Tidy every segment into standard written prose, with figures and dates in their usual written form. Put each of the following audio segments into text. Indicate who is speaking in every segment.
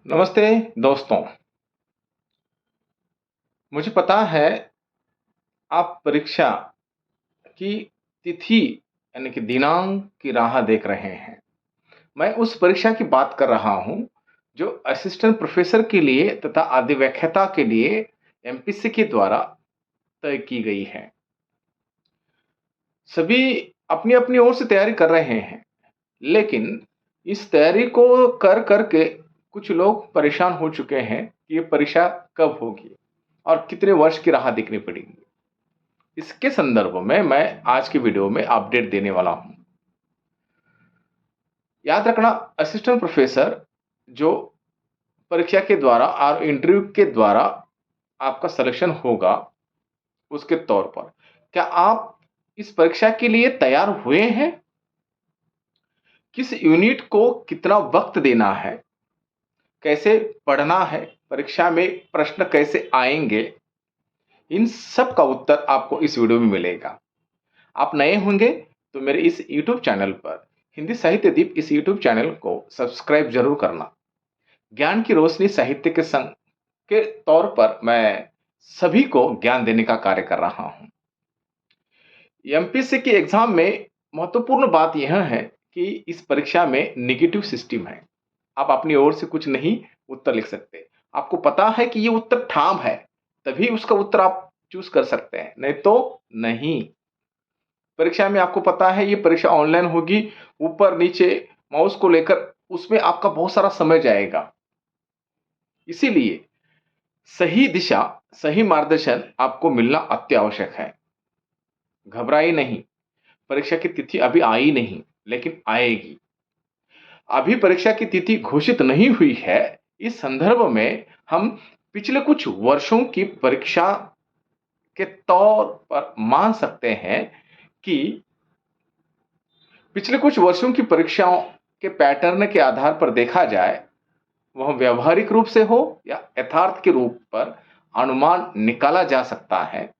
Speaker 1: नमस्ते दोस्तों। मुझे पता है आप परीक्षा की तिथि यानी कि दिनांक की राह देख रहे हैं। मैं उस परीक्षा की बात कर रहा हूँ जो असिस्टेंट प्रोफेसर के लिए तथा अधिव्याख्याता के लिए एमपीसी के द्वारा तय की गई है। सभी अपनी-अपनी ओर से तैयारी कर रहे हैं, लेकिन इस तैयारी को कर के कुछ लोग परेशान हो चुके हैं कि ये परीक्षा कब होगी और कितने वर्ष की राह देखनी पड़ेगी। इसके संदर्भ में मैं आज की वीडियो में अपडेट देने वाला हूं। याद रखना, असिस्टेंट प्रोफेसर जो परीक्षा के द्वारा और इंटरव्यू के द्वारा आपका सिलेक्शन होगा, उसके तौर पर क्या आप इस परीक्षा के लिए तैयार हुए हैं? किस यूनिट को कितना वक्त देना है, कैसे पढ़ना है, परीक्षा में प्रश्न कैसे आएंगे, इन सब का उत्तर आपको इस वीडियो में मिलेगा। आप नए होंगे तो मेरे इस YouTube चैनल पर हिंदी साहित्य दीप इस YouTube चैनल को सब्सक्राइब जरूर करना। ज्ञान की रोशनी साहित्य के संग के तौर पर मैं सभी को ज्ञान देने का कार्य कर रहा हूं। एमपीसी की एग्जाम में महत्वपूर्ण बात यह है कि इस परीक्षा में नेगेटिव सिस्टम है। आप अपनी ओर से कुछ नहीं उत्तर लिख सकते। आपको पता है कि ये उत्तर ठाम है, तभी उसका उत्तर आप चूज कर सकते हैं, नहीं तो नहीं। परीक्षा में आपको पता है ये परीक्षा ऑनलाइन होगी, ऊपर नीचे माउस को लेकर उसमें आपका बहुत सारा समय जाएगा। इसीलिए सही दिशा, सही मार्गदर्शन आपको मिलना अति आवश्यक है। घबराइए नहीं, परीक्षा की तिथि अभी आई नहीं, लेकिन आएगी। अभी परीक्षा की तिथि घोषित नहीं हुई है। इस संदर्भ में हम पिछले कुछ वर्षों की परीक्षा के तौर पर मान सकते हैं कि पिछले कुछ वर्षों की परीक्षाओं के पैटर्न के आधार पर देखा जाए, वह व्यवहारिक रूप से हो या यथार्थ के रूप पर अनुमान निकाला जा सकता है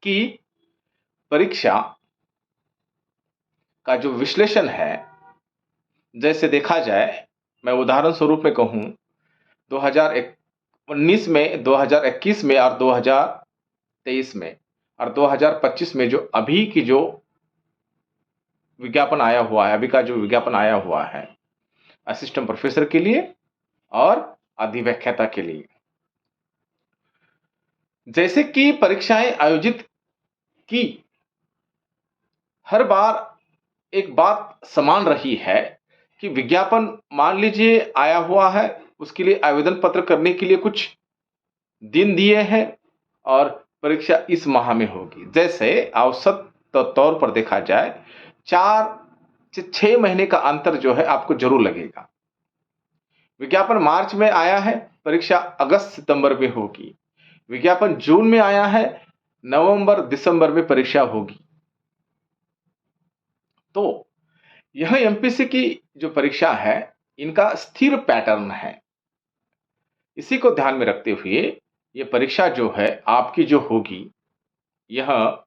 Speaker 1: कि परीक्षा का जो विश्लेषण है, जैसे देखा जाए, मैं उदाहरण स्वरूप में कहूं, 2019 में, 2021 में और 2023 में और 2025 में जो अभी की जो विज्ञापन आया हुआ है, अभी का जो विज्ञापन आया हुआ है असिस्टेंट प्रोफेसर के लिए और अधिव्याख्याता के लिए, जैसे कि परीक्षाएं आयोजित की, हर बार एक बात समान रही है कि विज्ञापन मान लीजिए आया हुआ है, उसके लिए आवेदन पत्र करने के लिए कुछ दिन दिए हैं और परीक्षा इस माह में होगी। जैसे औसत तौर पर देखा जाए, 4 से 6 महीने का अंतर जो है आपको जरूर लगेगा। विज्ञापन मार्च में आया है, परीक्षा अगस्त सितंबर में होगी। विज्ञापन जून में आया है, नवंबर दिसंबर में परीक्षा होगी। तो यह एमपीसी की जो परीक्षा है, इनका स्थिर पैटर्न है। इसी को ध्यान में रखते हुए ये परीक्षा जो है आपकी जो होगी, यह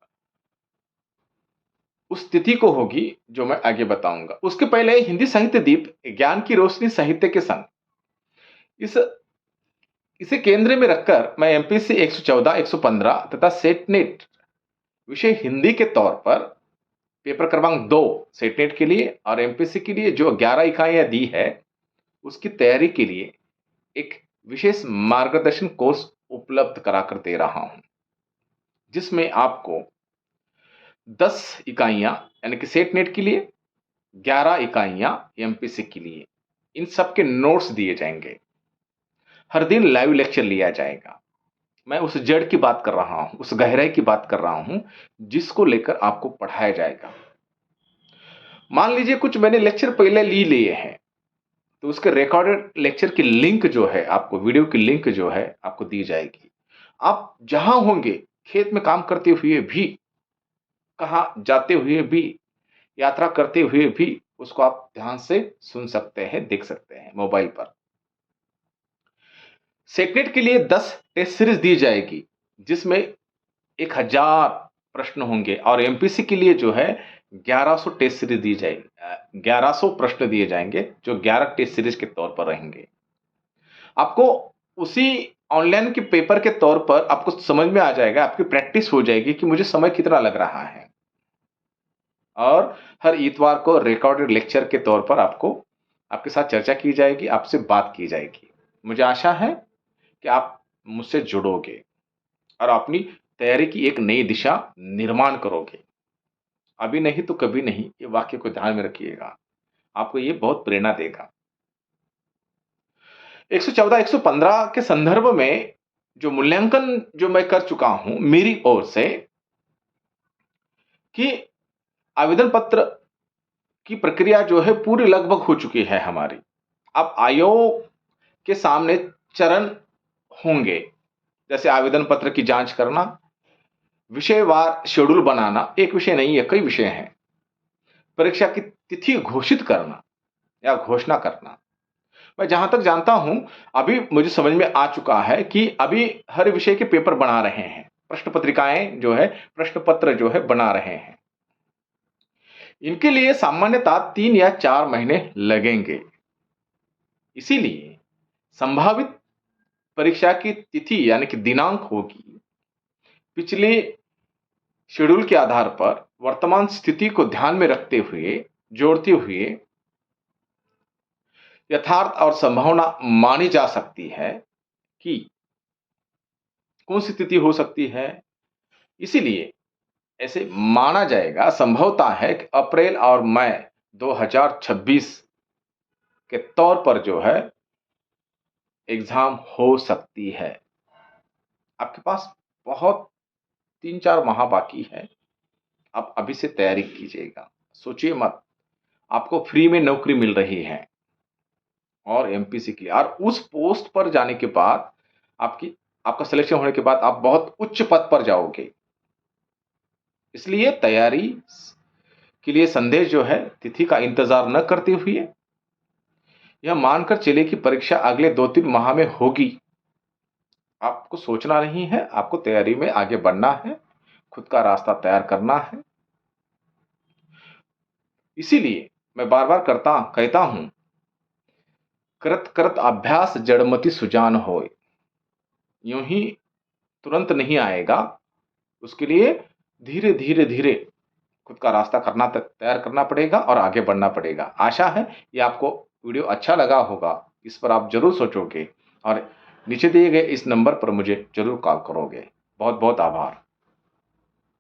Speaker 1: उस तिथि को होगी जो मैं आगे बताऊंगा। उसके पहले हिंदी साहित्य दीप ज्ञान की रोशनी साहित्य के संग इस इसे केंद्र में रखकर मैं एमपीसी 114, 115 तथा सेट नेट विषय हिंदी के तौर पर पेपर क्रमांक 2 सेट नेट के लिए और एमपीसी के लिए जो 11 इकाइयां दी है, उसकी तैयारी के लिए एक विशेष मार्गदर्शन कोर्स उपलब्ध कराकर दे रहा हूं, जिसमें आपको 10 इकाइयां यानी कि सेट नेट के लिए, 11 इकाइयां एमपीसी के लिए, इन सब के नोट्स दिए जाएंगे। हर दिन लाइव लेक्चर लिया जाएगा। मैं उस जड़ की बात कर रहा हूं, उस गहराई की बात कर रहा हूं जिसको लेकर आपको पढ़ाया जाएगा। मान लीजिए कुछ मैंने लेक्चर पहले लिए हैं, तो उसके रिकॉर्डेड लेक्चर की लिंक जो है, आपको वीडियो की लिंक जो है आपको दी जाएगी। आप जहां होंगे, खेत में काम करते हुए भी, कहां जाते हुए भी, यात्रा करते हुए भी उसको आप ध्यान से सुन सकते हैं, देख सकते हैं मोबाइल पर। सेटनेट के लिए 10 टेस्ट सीरीज दी जाएगी, जिसमें 1000 प्रश्न होंगे और एमपीसी के लिए जो है 1100 टेस्ट सीरीज दी जाएगी। 1100 प्रश्न दिए जाएंगे जो 11 टेस्ट सीरीज के तौर पर रहेंगे। आपको उसी ऑनलाइन के पेपर के तौर पर आपको समझ में आ जाएगा, आपकी प्रैक्टिस हो जाएगी कि मुझे समय कितना लग रहा है। और हर इतवार को रिकॉर्डेड लेक्चर के तौर पर आपको आपके साथ चर्चा की जाएगी, आपसे बात की जाएगी। मुझे आशा है कि आप मुझसे जुड़ोगे और अपनी तैयारी की एक नई दिशा निर्माण करोगे। अभी नहीं तो कभी नहीं, ये वाक्य को ध्यान में रखिएगा। आपको ये बहुत प्रेरणा देगा। 114, 115 के संदर्भ में जो मूल्यांकन जो मैं कर चुका हूं मेरी ओर से, कि आवेदन पत्र की प्रक्रिया जो है पूरी लगभग हो चुकी है हमारी। अब आयोग के सामने चरण होंगे, जैसे आवेदन पत्र की जांच करना, विषयवार शेड्यूल बनाना, एक विषय नहीं है, कई विषय हैं। परीक्षा की तिथि घोषित करना या घोषणा करना। मैं जहां तक जानता हूं, अभी मुझे समझ में आ चुका है कि अभी हर विषय के पेपर बना रहे हैं, प्रश्न पत्रिकाएं जो है, प्रश्न पत्र जो है बना रहे हैं। इनके लिए सामान्यतः 3 या 4 महीने लगेंगे। इसीलिए संभावित परीक्षा की तिथि यानी कि दिनांक होगी पिछले शेड्यूल के आधार पर वर्तमान स्थिति को ध्यान में रखते हुए, जोड़ते हुए यथार्थ और संभावना मानी जा सकती है कि कौन सी तिथि हो सकती है। इसीलिए ऐसे माना जाएगा, संभवता है कि अप्रैल और मई 2026 के तौर पर जो है एग्जाम हो सकती है। आपके पास बहुत 3-4 माह बाकी है। आप अभी से तैयारी कीजिएगा। सोचिए मत, आपको फ्री में नौकरी मिल रही है और एमपीसी के लिए, और उस पोस्ट पर जाने के बाद आपका सिलेक्शन होने के बाद आप बहुत उच्च पद पर जाओगे। इसलिए तैयारी के लिए संदेश जो है, तिथि का इंतजार न करते हुए यह मानकर चले कि परीक्षा अगले 2-3 माह में होगी। आपको सोचना नहीं है, आपको तैयारी में आगे बढ़ना है, खुद का रास्ता तैयार करना है। इसीलिए मैं बार-बार कहता हूं, करत करत अभ्यास जड़मति सुजान होए। यूं ही तुरंत नहीं आएगा, उसके लिए धीरे धीरे धीरे खुद का रास्ता तैयार करना पड़ेगा और आगे बढ़ना पड़ेगा। आशा है ये आपको वीडियो अच्छा लगा होगा, इस पर आप जरूर सोचोगे और नीचे दिए गए इस नंबर पर मुझे जरूर कॉल करोगे। बहुत बहुत आभार।